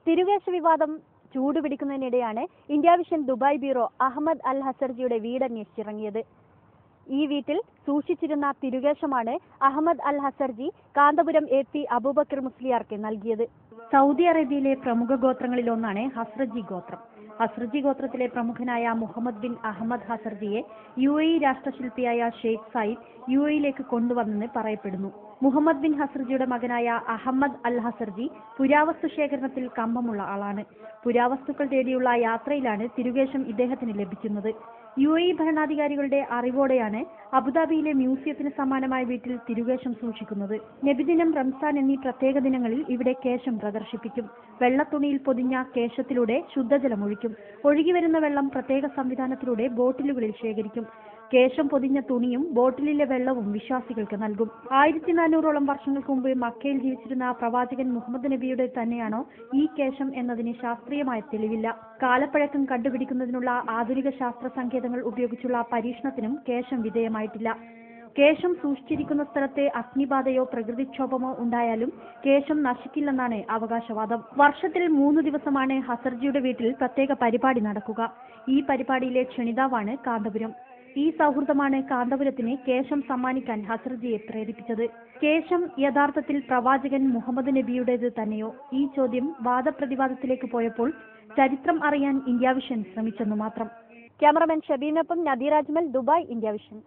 തിരുവേശ വിവാദം ചൂടുപിടിക്കുന്നതിനിടെയാണ് India Vision Dubai bureau Ahmed al ഹസർജിയുടെ വീടന്വേഷിച്ചിറങ്ങിയത്. ഈ വീട്ടിൽ സൂക്ഷിച്ചിരുന്ന തിരുവേഷമാണ് അഹമ്മദ് അൽ ഹസർജി കാന്തപുരം AP അബൂബക്കർ മുസ്ലിയാർക്ക് നൽകിയത്. സൗദി അറേബ്യയിലെ പ്രമുഖ ഗോത്രങ്ങളിലൊന്നാണ് ഹസ്രജി ഗോത്രം. ഹസ്രജി ഗോത്രത്തിലെ പ്രമുഖനായ മുഹമ്മദ് ബിൻ അഹമ്മദ് ഹസർജിയെ UAE രാഷ്ട്രശില്പിയായ ഷെയ്ഖ് സയ്യിദ് UAEയിലേക്ക് കൊണ്ടുവന്നെന്ന് പറയപ്പെടുന്നു. മുഹമ്മദ് ബിൻ ഹസർജിയുടെ മകനായ അഹമ്മദ് അൽ ഹസർജി പുരാവസ്തു ശേഖരണത്തിൽ കമ്പമുള്ള ആളാണ്. പുരാവസ്തുക്കൾ തേടിയുള്ള യാത്രയിലാണ് തിരുവേഷം ഇദ്ദേഹത്തിന് ലഭിക്കുന്നത്. UAE ഭരണാധികാരികളുടെ അറിവോടെയാണ് അബുദാബിയിലെ മ്യൂസിയത്തിന് സമാനമായ വീട്ടിൽ തിരുവേഷം സൂക്ഷിക്കുന്നത്. നബിദിനം, റംസാൻ എന്നീ പ്രത്യേക ദിനങ്ങളിൽ ഇവിടെ കേശം പ്രദർശിപ്പിക്കും. വെള്ളത്തുണിയിൽ പൊതിഞ്ഞ കേശത്തിലൂടെ ശുദ്ധജലം ഒഴിക്കും. ഒഴുകിവരുന്ന വെള്ളം പ്രത്യേക സംവിധാനത്തിലൂടെ ബോട്ടിലുകളിൽ ശേഖരിക്കും. കേശം പൊതിഞ്ഞ തുണിയും ബോട്ടിലിലെ വെള്ളവും വിശ്വാസികൾക്ക് നൽകും. 1400ഓളം വർഷങ്ങൾക്ക് മുമ്പ് മക്കയിൽ ജീവിച്ചിരുന്ന പ്രവാചകൻ മുഹമ്മദ് നബിയുടെ തന്നെയാണോ ഈ കേശം എന്നതിന് ശാസ്ത്രീയമായ തെളിവില്ല. കാലപ്പഴക്കം കണ്ടുപിടിക്കുന്നതിനുള്ള ആധുനിക ശാസ്ത്ര സങ്കേതങ്ങൾ ഉപയോഗിച്ചുള്ള പരീക്ഷണത്തിനും കേശം വിധേയമായിട്ടില്ല. കേശം സൂക്ഷിച്ചിരിക്കുന്ന സ്ഥലത്ത് അഗ്നിബാധയോ പ്രകൃതിക്ഷോഭമോ ഉണ്ടായാലും കേശം നശിക്കില്ലെന്നാണ് അവകാശവാദം. വർഷത്തിൽ 3 ദിവസമാണ് ഹസർജിയുടെ വീട്ടിൽ പ്രത്യേക പരിപാടി നടക്കുക. ഈ പരിപാടിയിലെ ക്ഷണിതാവാണ് കാന്തപുരം. ഈ സൗഹൃദമാണ് കാന്തപുരത്തിന് കേശം സമ്മാനിക്കാൻ ഹസർജിയെ പ്രേരിപ്പിച്ചത്. കേശം യഥാർത്ഥത്തിൽ പ്രവാചകൻ മുഹമ്മദ് നബിയുടേത് തന്നെയോ? ഈ ചോദ്യം വാദപ്രതിവാദത്തിലേക്ക് പോയപ്പോൾ ചരിത്രം അറിയാൻ ഇന്ത്യ വിഷൻ ശ്രമിച്ചെന്നു മാത്രം. ക്യാമറമാൻ ഷബീനൊപ്പം Nadeer Ajmal, Dubai, India vision.